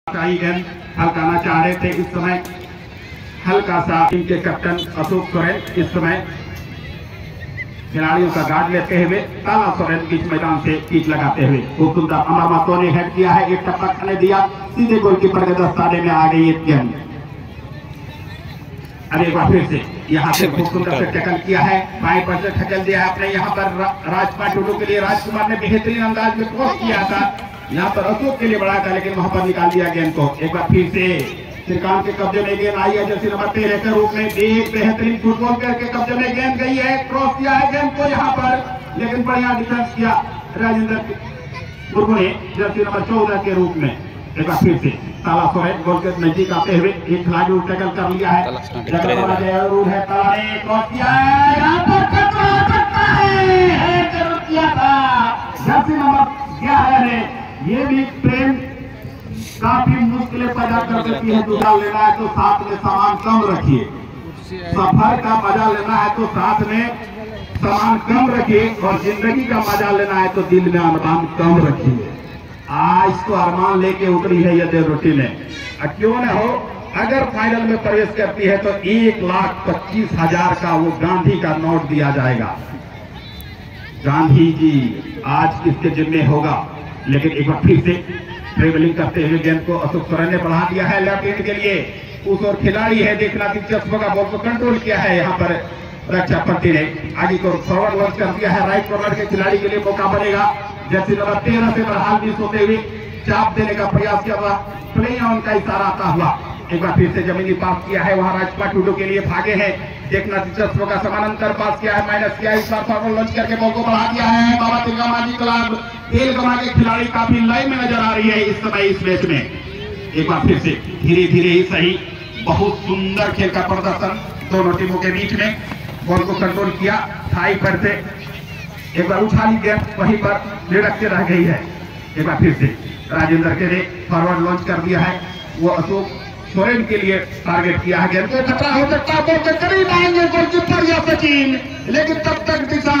गेंद हल्काना चाह रहे थे। इस समय हल्का सा टीम के कैप्टन अशोक सोरेन इस समय खिलाड़ियों का गार्ड लेते हुए ताला सोरेन बीच मैदान से किक लगाते हुए खूब सुंदर अमर महतो ने हेड किया है। एक टप्पा खाने दिया, सीधे गोलकीपर के दस्ताने में आ गई एक गेंद। अब एक बार फिर से यहाँ से खूब सुंदर से टैकल किया है, बाएं पर से टैकल दिया है अपने यहाँ पर राजपाल टुडू के लिए। राजकुमार ने बेहतरीन अंदाज में क्रॉस किया था, यहाँ पर अशोक के लिए बड़ा था लेकिन वहां पर निकाल दिया गेंद को। एक बार फिर से श्रीकांत के कब्जे में गेंद आई है, जर्सी नंबर 13 के रूप में एक बेहतरीन फुटबॉल करके कब्जे में गेंद गई है। क्रॉस किया है गेंद को यहाँ पर, लेकिन बढ़िया डिफेंस किया राजेंद्र मुर्मू ने जर्सी नंबर 14 के रूप में। एक बार फिर से ताला सोरेन गोल के नजदीक आते हुए एक खिलाड़ी टैकल कर लिया है, जरूर है। ताला ने क्रॉस किया है, यहाँ पर जरूर किया था जर्सी नंबर 11 ने। ये भी प्रेम काफी मुश्किलें पैदा कर देती है। दूसरा लेना है तो साथ में सामान कम रखिए, सफर का मजा लेना है तो साथ में सामान कम रखिए, और जिंदगी का मजा लेना है तो दिल में अरमान कम रखिए। आज तो अरमान लेके उतरी है ये देवरोटी ने, क्यों न हो। अगर फाइनल में प्रवेश करती है तो 1,25,000 का वो गांधी का नोट दिया जाएगा। गांधी जी आज किसके जिम्मे होगा। लेकिन एक बार फिर से ट्रेवलिंग करते हुए गेंद को अशोक सोरेन ने बढ़ा दिया है लेफ्ट हैंड के लिए। उस और खिलाड़ी है, देखना दिलचस्प होगा। बॉल को कंट्रोल किया है यहाँ पर रक्षा पंथी ने, आगे को फॉरवर्ड लॉन्च कर दिया है। राइट कॉर्नर के खिलाड़ी के लिए मौका बनेगा। जर्सी नंबर 13 से बरहाल मिस होते हुए चाप देने का प्रयास किया हुआ, प्ले ऑन का इशारा आता हुआ। एक बार फिर से जमीनी पास किया है, वहां राजपाल टुडू के लिए भागे हैं, देखना दिलचस्प होगा। समानांतर पास किया है, माइनस किया है, इस बार फॉरवर्ड लॉन्च करके बॉल को बढ़ा दिया है। बाबा तिलका मांझी क्लब तेलगमा के खिलाड़ी काफी लाइन में नजर आ रही है इस समय इस मैच में। एक बार फिर से धीरे धीरे ही सही, बहुत सुंदर खेल का प्रदर्शन दोनों टीमों के बीच में। बॉल को कंट्रोल किया, थाई पर से एक बार उठा ली गेंद, वहीं पर लुढ़क के रह गई है। एक बार फिर से राजेंद्र के ने फॉरवर्ड लॉन्च कर दिया है, वो अशोक सोरेन के लिए टारगेट किया है। गेंद को खतरा हो सकता है, बॉल के करीब आएंगे गोलकीपर या सचिन, लेकिन तब तक दिशा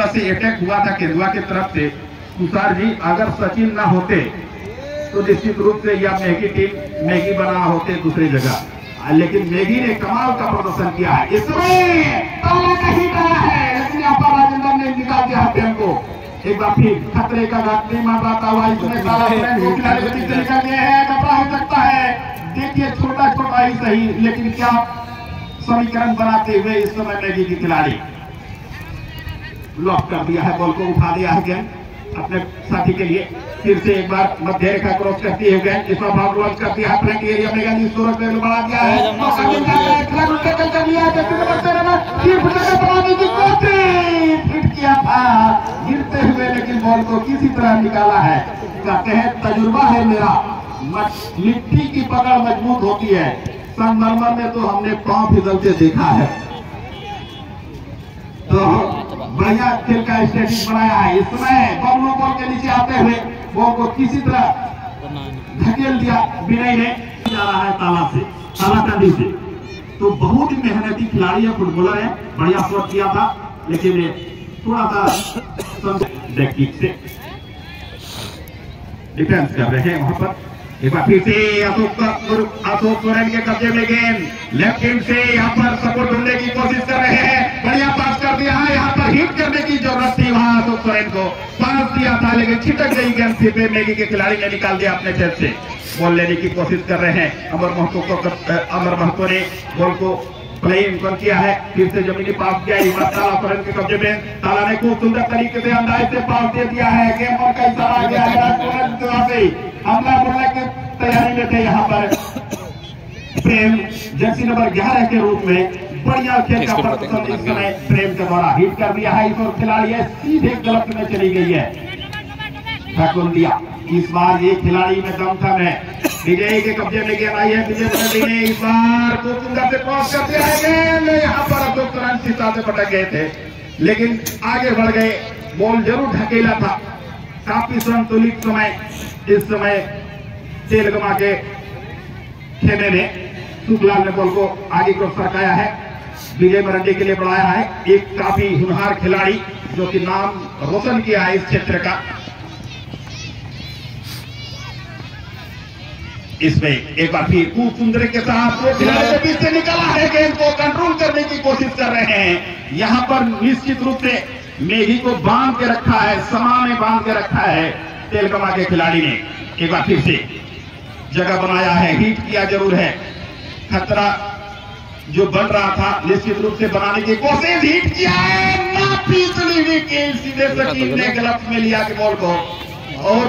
से अटैक हुआ था केंद्रवा की तरफ से। तुषार जी, अगर सचिन ना होते तो निश्चित रूप से यह मैगी टीम मैगी बना होते दूसरी जगह, लेकिन मैगी ने कमाल का प्रदर्शन किया है। इसमें ताला कहीं गया है, लेकिन यहाँ पर राजेंद्र ने निकाल दिया गेंद को। एक बार फिर खतरे का घाट नहीं मार रहा था, इसमें ताला खिलाड़ी से निकल गए हैं, खतरा हो सकता है। देखिए छोटा छोटा ही सही, लेकिन क्या समीकरण बनाते हुए इस समय मैगी की खिलाड़ी लॉक कर दिया है, बॉल को उठा दिया है गेंद अपने साथी के लिए। फिर से एक बार मध्य रेखा क्रॉस करती है गेंद, इस बार भाग लॉन्च कर दिया है फ्रंट एरिया में, गेंद इस तरह से बढ़ा दिया है, कर लिया है। बनाने की कोशिश फिट किया था गिरते हुए, लेकिन बॉल को किसी तरह निकाला है। कहते हैं तजुर्बा है मेरा, मिट्टी की पकड़ मजबूत होती है, संगमरमर में तो हमने पांव फिसलते देखा है। तो बढ़िया खेल का स्टेटिक बनाया है। इस समय बॉल के नीचे आते हुए बॉल को किसी तरह धकेल दिया विनय ने, जा रहा है ताला से, ताला कंधी से। तो बहुत ही मेहनती खिलाड़ी है, फुटबॉलर है, बढ़िया शॉट किया था, लेकिन थोड़ा सा किक से डिफेंस कर रहे हैं वहां पर। एक बार फिर से अशोक सोरेन के कब्जे में गेंद, लेफ्ट हैंड से यहाँ पर सपोर्ट ढूंढने की कोशिश कर रहे हैं, बढ़िया पास कर दिया है। यहाँ पर हिट करने की जरूरत थी, वहां अशोक सोरेन को पास दिया था, लेकिन छिटक गई गेंद, फिर मैगी के खिलाड़ी ने निकाल दिया अपने खेत से। बॉल लेने की कोशिश कर रहे हैं अमर महतो ने बॉल को प्लेइंग किया है, फिर से जमीनी पास किया ताला सोरेन के कब्जे में। ताला ने खूब सुंदर तरीके से अंदाज से पास दे दिया है, गेम बॉल का इशारा आ गया है। हमला बोलने की तैयारी में थे यहाँ पर प्रेम, जर्सी नंबर 11 के रूप में। बढ़िया खेल का प्रदर्शन इस समय प्रेम के द्वारा हिट कर दिया है, इस और खिलाड़ी है सीधे गलत में चली गई है, फेंक दिया। इस बार ये खिलाड़ी में दम था है, विजय के कब्जे में गेंद आई है, विजय बनर्जी ने इस बार को सुंदर से क्रॉस कर दिया है गेंद। यहाँ पर अशोक सोरेन सीधा से पटक गए थे, लेकिन आगे बढ़ गए, बॉल जरूर ढकेला था। काफी संतुलित समय इस समय तेलगमा के खेमे में सुखलाल ने बॉल को आगे को सरकाया है, विजय बनर्जी के लिए बढ़ाया है। एक काफी होनहार खिलाड़ी जो कि नाम रोशन किया है इस क्षेत्र का। इसमें एक बार फिर खूब सुंदर के साथ वो खिलाड़ी के बीच से निकला है, गेंद को कंट्रोल करने की कोशिश कर रहे हैं। यहाँ पर निश्चित रूप से मेघी को बांध के रखा है, समा में बांध के रखा है तेलकमा के खिलाड़ी ने। एक बार फिर से जगह बनाया है, हिट किया जरूर है, खतरा जो बन रहा था निश्चित रूप से बनाने की कोशिश, हिट किया है ना, पिछली विकेट सीधे सचिन ने गलत में लिया के बॉल को और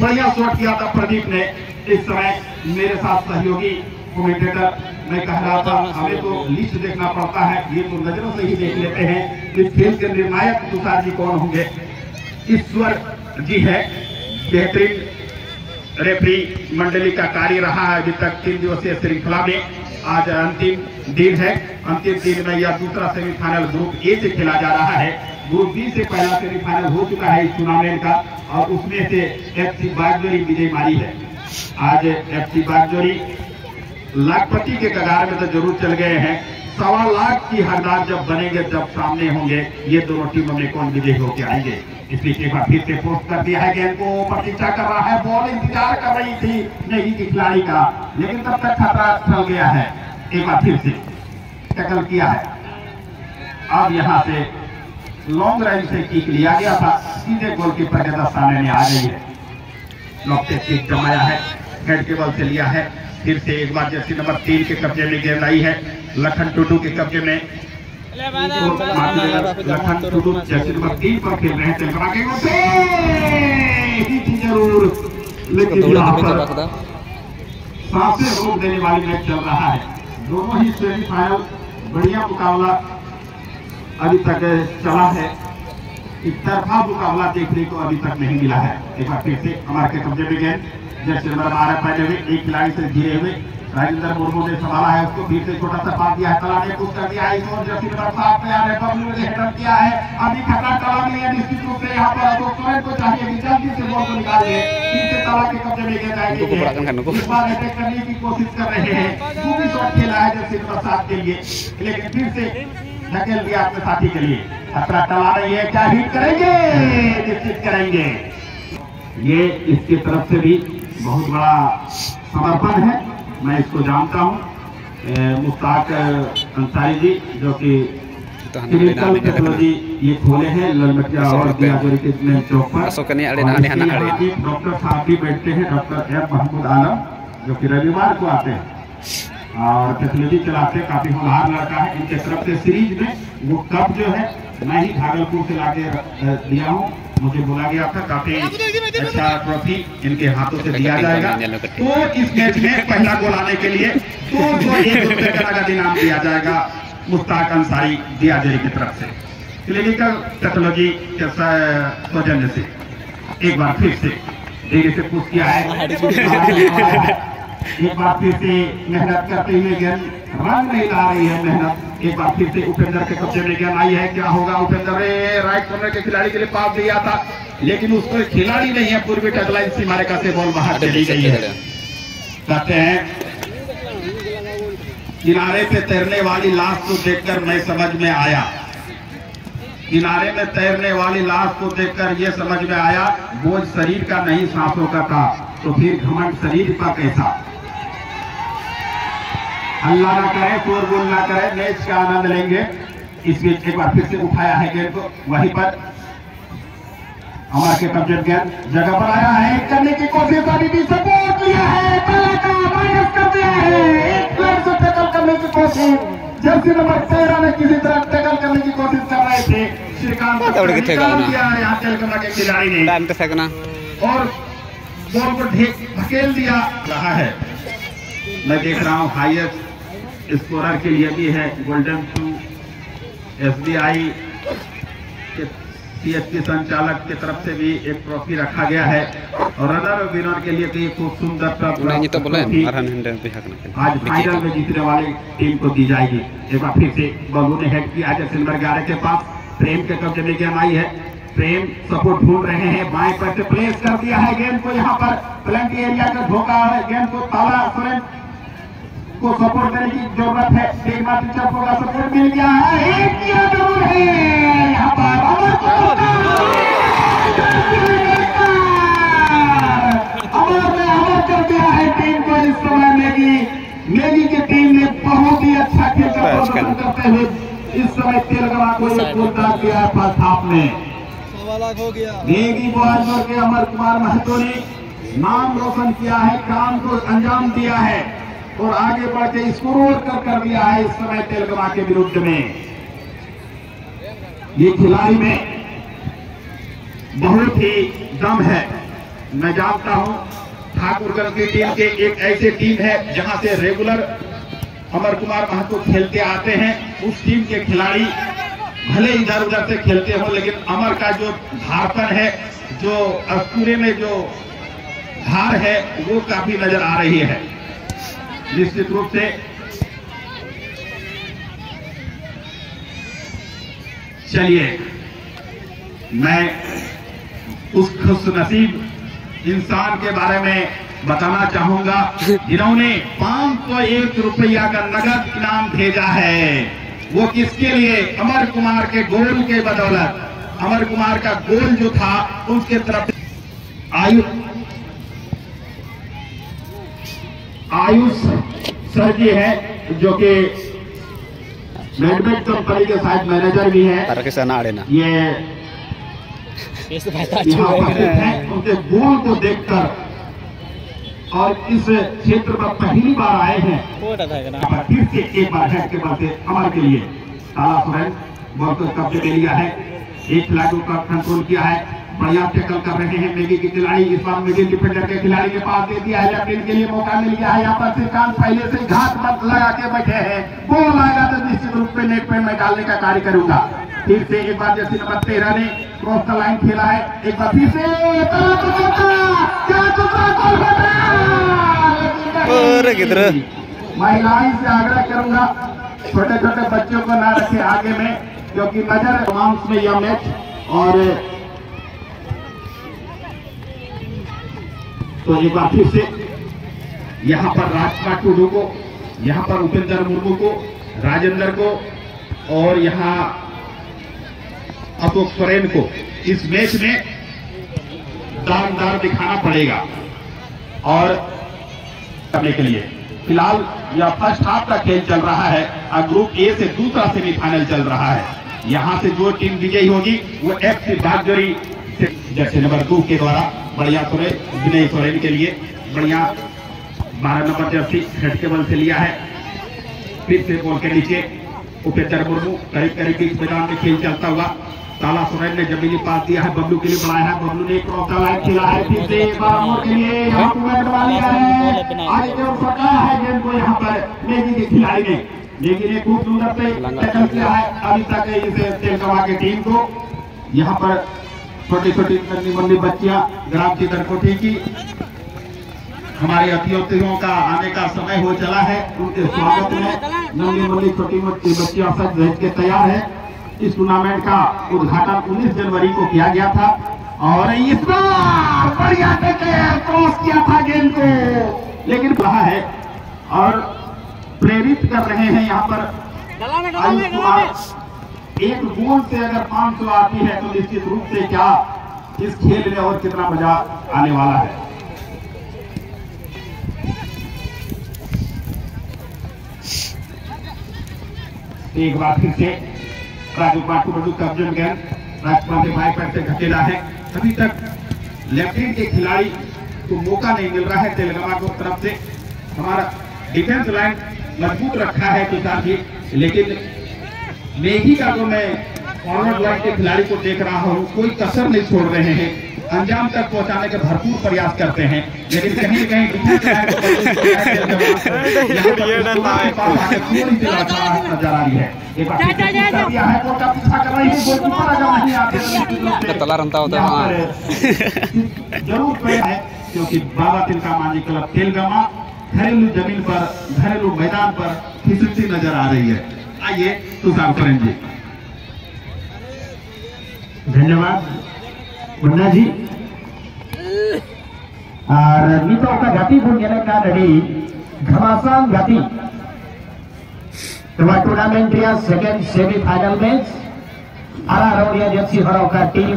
बढ़िया शॉट किया था प्रदीप ने। इस समय मेरे साथ सहयोगी कमेंटेटर मैं कह रहा था हमें तो लिस्ट देखना पड़ता है, ये तो नजरों से ही देख लेते हैं कि खेल के निर्णायक तुषार जी कौन होंगे। ईश्वर जी है, बेहतरीन रेफरी मंडली का कार्य रहा है अभी तक 3 दिवसीय श्रृंखला में। आज अंतिम दिन है, अंतिम दिन में यह दूसरा सेमीफाइनल ग्रुप ए से खेला जा रहा है। ग्रुप बी से पहला सेमीफाइनल हो चुका है इस टूर्नामेंट का और उसमें से FC बागजोरी विजय मारी है। आज FC बागजोरी लाखपति के कगार में तो जरूर चल गए हैं, 1.25 लाख की हकदार जब बनेंगे, जब सामने होंगे ये दोनों टीमों में कौन विजय होकर आएंगे। इसलिए एक बार फिर से पोस्ट कर दिया है, गेंद को प्रतीक्षा कर रहा है, बॉल इंतजार कर रही थी नहीं की खिलाड़ी का, लेकिन तब तक खतरा चल गया है। एक बार फिर से टैकल किया है, अब यहाँ से लॉन्ग रेंज से किक लिया गया था, सीधे गोलकीपर के दस्ताने में आ गई है। लॉफ्टेड किक जमाया है, हेड के बल से लिया है, फिर से एक बार जर्सी नंबर 3 के कब्जे में गेंद आई है, लखन टुडू के कब्जे में। लखन टुडू जर्सी नंबर 3 पर खेल रहे हैं तेलकमा के ओर से, जरूर लेकिन यहाँ पर सांसें रोक देने वाली मैच चल रहा है। दोनों ही सेमीफाइनल बढ़िया मुकाबला अभी तक चला है, एक तरफा मुकाबला देखने को अभी तक नहीं मिला है। एक बार फिर से हमारे के कब्जे में गेंद जैसे नंबर 12 पहले हुए एक खिलाड़ी से घिरे हुए राजेंद्र मुर्मू ने संभाला है, उसको फिर से छोटा सा पास दिया है, तला ने पुश कर दिया है, इस ओर जर्सी नंबर 7 पे आ रहे बबलू ने हेडर किया है, अभी खतरा टला के लिए निश्चित रूप से यहाँ पर अशोक सोरेन को चाहिए कि जल्दी से बॉल को निकाल दे, फिर से तला के कब्जे में गेंद आएगी। इस बार अटैक करने की कोशिश कर रहे हैं, वो भी शॉट खेला है जर्सी नंबर 7 के लिए, लेकिन फिर से धकेल दिया अपने साथी के लिए। खतरा टला रही है, क्या हिट करेंगे, निश्चित करेंगे। ये इसकी तरफ से भी बहुत बड़ा समर्पण है, मैं इसको जानता हूँ। मुश्ताक अंसारी जी जो कि क्लिनिकल टेक्नोलॉजी ये खोले हैं ललमटिया और दियाजोरी के चौक पर, डॉक्टर साहब भी बैठते हैं, डॉक्टर एम महमूद आलम जो कि रविवार को आते हैं और टेक्नोलॉजी चलाते, काफी होनहार लड़का है। इनके तरफ से सीरीज में वो कप जो है मैं ही भागलपुर से लाके दिया हूँ, मुझे बोला गया था, काफी अच्छा ट्रॉफी इनके हाथों से दिया जाएगा। तो इस मैच में पहला गोल आने के लिए 201 रुपए का नगद इनाम दिया जाएगा मुश्ताक अंसारी दियाजरी की तरफ से, क्लिनिकल टेक्नोलॉजी के सौजन्य से। एक बार फिर से देरी से पूछ किया है, एक बार फिर से मेहनत करते हुए गेंद रंग नहीं ला रही है मेहनत। एक बार फिर से उपेंद्र के कब्जे में गेंद आई है, क्या होगा। उपेंद्र राइट कॉर्नर के खिलाड़ी के लिए पास दिया था, लेकिन उसको खिलाड़ी नहीं है, पूर्वी टकलाइन सीमारे का से बॉल बाहर चली गई है। कहते हैं किनारे पे तैरने वाली लाश को देखकर मैं समझ में आया, किनारे में तैरने वाली लाश को देखकर यह समझ में आया बोझ शरीर का नहीं सांसों का था, तो फिर घमंड शरीर का कैसा। अल्लाह ना करे, शोरगुल ना करे, मैच का आनंद लेंगे। इस बीच एक बार फिर से उठाया है गेंद को, वहीं पर हमारे के कब्जे गेंद जगह पर आया है, करने की कोशिश, अभी भी सपोर्ट लिया है, माइनस कर दिया है, एक प्लेयर से टैकल करने की कोशिश, जर्सी नंबर 13 में किसी तरह टैकल करने की कोशिश कर रहे थे, श्रीकांत यहाँ तेलकमा के खिलाड़ी ने और बॉल को धकेल दिया रहा है। मैं देख रहा हूँ हाईएस्ट स्कोरर के लिए भी है गोल्डन शू, SBI के CSP संचालक की तरफ से भी एक ट्रॉफी रखा गया है और रनर विनर के लिए भी खूब सुंदर आज फाइनल में जीतने वाली टीम को दी जाएगी। एक बार फिर से बल्लू ने हेड किया है सिल्वर 11 के पास, प्रेम के कब्जे में गेंद आई है, प्रेम सपोर्ट ढूंढ रहे हैं, बाएं पर से प्लेस कर दिया है गेंद को, यहाँ पर प्लेंटी एरिया का धोखा है, गेंद को ताला सोरेन को सपोर्ट करने की जरूरत है, का सपोर्ट मिल गया है, किया जरूर है यहाँ पर अमर इस समय मेगी की टीम ने बहुत ही अच्छा खेल का प्रदर्शन करते हुए इस समय तेलंगाना को एक गोल डाल दिया है फर्स्ट हाफ में। हो गया मेगी बॉयजर के अमर कुमार महतो ने नाम रोशन किया है, काम को अंजाम दिया है और आगे बढ़ के स्कोर कर दिया है इस समय तेलंगाना के विरुद्ध में। ये खिलाड़ी में बहुत ही दम है। मैं जानता हूं ठाकुरगढ़ की टीम के एक ऐसे टीम है जहां से रेगुलर अमर कुमार महतो खेलते आते हैं। उस टीम के खिलाड़ी भले इधर उधर से खेलते हो, लेकिन अमर का जो धारपन है, जो अस्तूरे में जो धार है, वो काफी नजर आ रही है। निश्चित रूप से चलिए मैं उस खुशनसीब इंसान के बारे में बताना चाहूंगा जिन्होंने 501 रुपया का नगद इनाम भेजा है। वो किसके लिए? अमर कुमार के गोल के बदौलत। अमर कुमार का गोल जो था उसके तरफ आयुष सर जी है, जो कि मेडमेट कंपनी के साइड मैनेजर भी है। ये यहाँ है, उनके गोल को देखकर और इस क्षेत्र में पहली बार आए हैं। फिर से एक बार हेड के बाद से अमर के लिए ताला सुरेन बॉल को कब्जे में लिया है, एक खिलाड़ी का कंट्रोल किया है, बढ़िया टैकल कर रहे हैं मेगी के खिलाड़ी। इस बार मिडिल डिफेंडर के खिलाड़ी के पास दे दिया है, लेफ्ट के लिए मौका मिल गया है। यहाँ पर श्रीकांत पहले से घाट मत लगा के बैठे हैं, बॉल आएगा तो निश्चित रूप से नेट पे मैं डालने का कार्य करूंगा। फिर से एक बार जैसे नंबर 13 ने क्रॉस द लाइन खेला है, एक बार फिर से महिलाएं से आग्रह करूंगा छोटे छोटे बच्चों को ना रखे आगे में, क्योंकि नजर रोमांस में यह मैच। और तो एक बार फिर से यहाँ पर राजकुमार टुडू को, यहाँ पर उपेंद्र मुर्मू को, राजेंद्र को और यहाँ अशोक सोरेन को इस मैच में दानदार दिखाना पड़ेगा और करने के लिए। फिलहाल यह फर्स्ट हाफ का खेल चल रहा है और ग्रुप ए से दूसरा सेमीफाइनल चल रहा है। यहां से जो टीम विजयी होगी वो FC बागजोरी जैसे नंबर 2 के द्वारा बढ़िया विनय सोरेन के लिए बढ़िया 12 नंबर जर्सी हेड के बल से लिया है। फिर से बॉल के नीचे उपेंद्र मुर्मू करीब बीच मैदान में खेल चलता हुआ ताला सुरेन ने जमीनी पास दिया है, बबलू के लिए बढ़ाया है, बबलू ने क्रॉस लाइन खेला है। फिर से एक बार मोड़ के लिए यहाँ पर लिया है, आगे की ओर फटकाया है गेंद को यहाँ पर मेगी के खिलाड़ी ने। मेगी ने खूब सुंदर से टैकल किया है अभी तक इसे तेलंगाना की टीम को। यहाँ पर छोटी छोटी नन्ही मुन्नी बच्चियां ग्राम चित्रकोटी की हमारे अतिथियों का आने का समय हो चला है। उनके स्वागत में नन्ही मुन्नी छोटी मोटी बच्चियां सज धज के तैयार है। इस टूर्नामेंट का उद्घाटन 19 जनवरी को किया गया था और इस बार बढ़िया क्रॉस किया था गेंद को, लेकिन रहा है और प्रेरित कर रहे हैं यहाँ पर आयुष कुमार। एक गोल से अगर 500 आती है तो निश्चित रूप से क्या इस खेल में और कितना मजा आने वाला है। एक बार फिर से राजकुमार को बड़ू कब्जे में गया, राजकुमार के बाएं पैर से धकेला है। अभी तक लेफ्ट के खिलाड़ी को मौका नहीं मिल रहा है तेलंगाना को तरफ से। हमारा डिफेंस लाइन मजबूत रखा है तुषार जी, लेकिन मेगी का जो मैं फॉरवर्ड लाइन के खिलाड़ी को देख रहा हूँ कोई कसर नहीं छोड़ रहे हैं, अंजाम तक पहुंचाने का भरपूर प्रयास करते हैं, लेकिन कहीं न कहीं डिफेंस लाइन नजर आ रही है। जरूर है क्योंकि बाबा तिलका मांझी क्लब तेलंगाना घरेलू जमीन पर घरेलू मैदान पर फिसलती नजर आ रही है। आइए तुषार सोरेन जी। धन्यवाद मुन्ना जी। और नीतो का गति बन गया का नडी घमासान गति तो टूर्नामेंट या सेकंड सेमीफाइनल मैच आरा रौड़िया जेसी हराव का टीम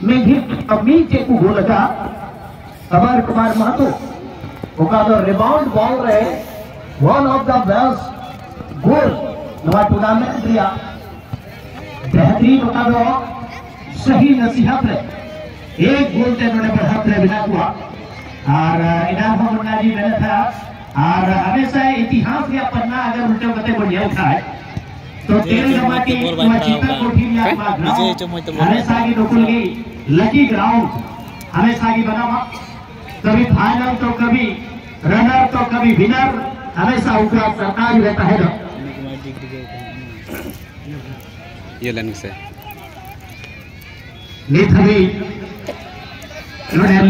में भी अमीर के को गोल का अमर कुमार महतो ओका रिबाउंड बॉल रहे one of the best goal नवा टूर्नामेंट रिया बेहतरीन ओका सही नसीहत रहे एक गोल ते नोने बढ़त रहे बिना हुआ और इनाम मुन्ना जी मैंने था और हमेशा इतिहास या पन्ना अगर उल्टे कते बढ़िया खाए तो तेल गमाटी चीता कोठी में हमेशा की नकुल गई लकी ग्राउंड हमेशा की बना हुआ कभी फाइनल तो कभी रनर तो कभी विनर हमेशा ऊपर सरकार रहता है ना ये लाइन से नेथवी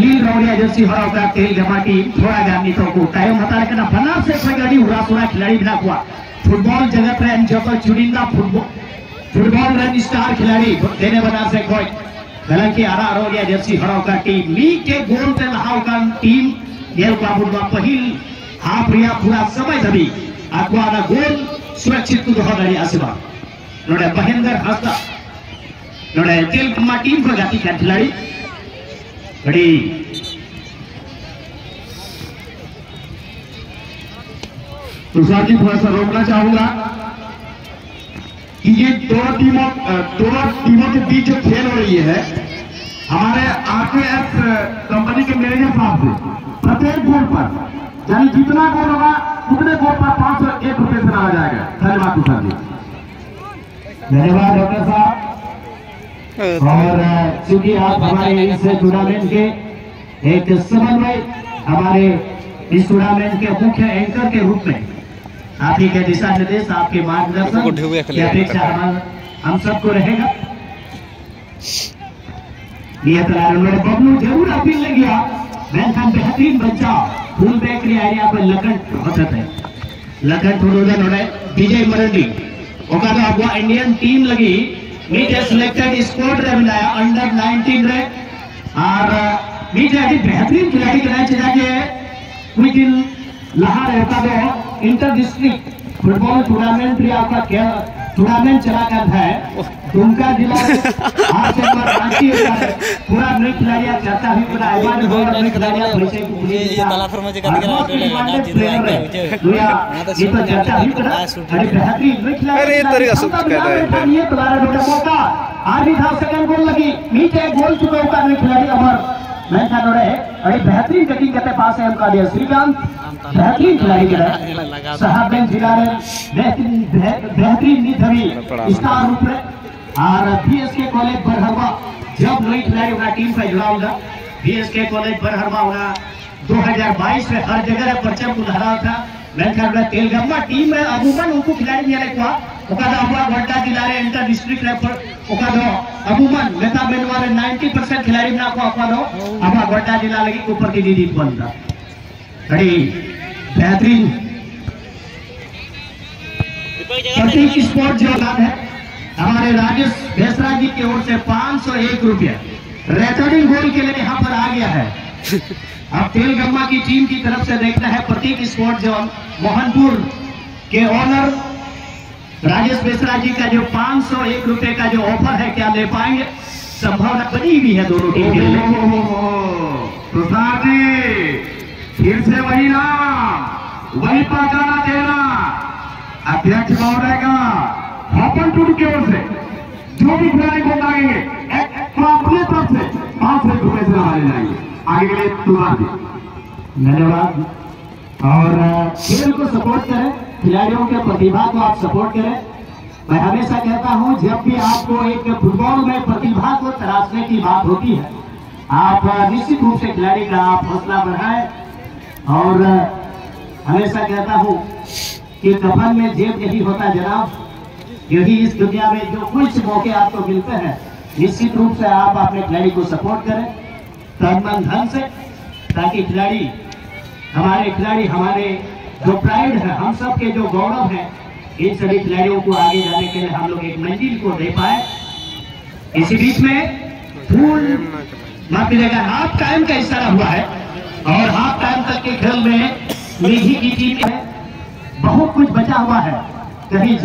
लील रौड़िया जर्सी हराव का तेल गमाटी थोड़ा गामी तो को टाइम हता लेकिन बनार से कोई गाड़ी हुआ सुना खिलाड़ी बिना हुआ फुटबॉल जगत में जो कोई चुनिंदा फुटबॉल रन स्टार खिलाड़ी देने बनार से कोई हालांकि आरा रौड़िया जर्सी हराव का टीम लीग के गोल से लहाव का टीम गेल का बुढ़वा पहिल हाफ रिया पूरा समय दबी अगवाना गोल सुरक्षित को दोहरा रही आसिबा नोड़े महेंद्र हस्ता नोड़े तेल गमा टीम को जाती क्या खिलाड़ी बड़ी तुषार जी थोड़ा सा रोकना चाहूंगा कि ये दोनों टीमों के बीच जो खेल हो रही है हमारे आरकेएस कंपनी के मैनेजर साहब से प्रत्येक गोल पर यानी जितना गोल होगा उतने गोल पर 501 रुपए से डाला जाएगा। धन्यवाद तुषार जी। धन्यवाद डॉक्टर साहब। और चूंकि आप हमारे इस टूर्नामेंट के एक समन्वय हमारे इस टूर्नामेंट के मुख्य एंकर के रूप में आप ही के दिशा निर्देश आपके मार्गदर्शन की अपेक्षा हम सबको रहेगा। ये बबलू जरूर अपील लगी मैं बेहतरीन बच्चा फूल बैक एरिया पर लखन होता है लखन थोड़ा विजय मरंडी आपको इंडियन टीम लगी मीट सिलेक्टेड स्क्वाड रे बनाया अंडर 19 रे और मीट अभी बेहतरीन खिलाड़ी के नाम चाहिए क्विकिन लहा रहता है इंटर डिस्ट्रिक्ट फुटबॉल टूर्नामेंट रे आपका क्या टूर्नामेंट चला कर है दुमका जिला आज से रांची पूरा नई खिलाड़ी चर्चा भी पूरा आवाज बहुत नई खिलाड़ी परिचय को ये ताला फरमा जे कद करा ना जीरो ये तो चर्चा भी पूरा अरे बेहतरीन नई खिलाड़ी अरे तरीका सुन कर रहा है ये तुम्हारा बेटा मौका आज भी था सेकंड गोल लगी नीचे गोल चुका हुआ नई खिलाड़ी अमर मैं था नोड़े अरे बेहतरीन कटिंग करते पास है हमका दिया श्रीकांत बेहतरीन खिलाड़ी के साहब बेंच जिला बेहतरीन निधवी स्टार रूप में और बीएसके कॉलेज बरहरवा जब नई खिलाड़ी होगा टीम से जुड़ा होगा बीएसके कॉलेज बरहरवा होगा 2022 में हर जगह परचम उधारा था मैं कहूँगा तेलगम्मा टीम में अबूमन उनको खिलाड़ी मिले हुआ ओकादा अबुआ गोड्डा जिला रे इंटर डिस्ट्रिक्ट लेवल ओकादा अबूमन नेता बेनवारे 90% खिलाड़ी ना को ओकादा अबुआ गोड्डा जिला लगी को प्रतिनिधित्व बनता बड़ी बेहतरीन प्रतीक स्पोर्ट जो नाम है हमारे राजेश बेसरा जी की ओर से 501 रुपया रिटर्निंग गोल के लिए यहाँ पर आ गया है। अब तेलगम्मा की टीम की तरफ से देखना है प्रतीक स्पोर्ट जो मोहनपुर के ओनर राजेश बेसरा जी का जो 501 रुपए का जो ऑफर है क्या ले पाएंगे संभावना बनी हुई है दोनों टीम के लिए। तुषार जी फिर से वही नाम वही पहचाना चेहरा अध्यक्ष महोदय का ओपन टूर की ओर से जो भी खिलाड़ी को मांगेंगे अपने तरफ से 500 रुपए से लगाए जाएंगे आगे के लिए तुषार जी। धन्यवाद। और खेल को सपोर्ट करें खिलाड़ियों के प्रतिभा को आप सपोर्ट करें। मैं हमेशा कहता हूं जब भी आपको एक फुटबॉल में प्रतिभा को तराशने की बात होती है आप निश्चित रूप से खिलाड़ी का आप हौसला बढ़ाएं और हमेशा कहता हूं कि कफन में जेब नहीं होता जनाब यही इस दुनिया में जो कुछ मौके आपको मिलते हैं निश्चित रूप से आप अपने खिलाड़ी को सपोर्ट करें तन मन धन से ताकि खिलाड़ी हमारे जो प्राइड है हम सब के जो गौरव है इन सभी खिलाड़ियों को आगे जाने के लिए हम लोग एक मंजिल को दे पाए। इसी बीच में फूल माफ कीजिएगा हाफ टाइम का इशारा हुआ है और हाफ टाइम तक के खेल में निधि की टीम बहुत कुछ बचा हुआ है कहीं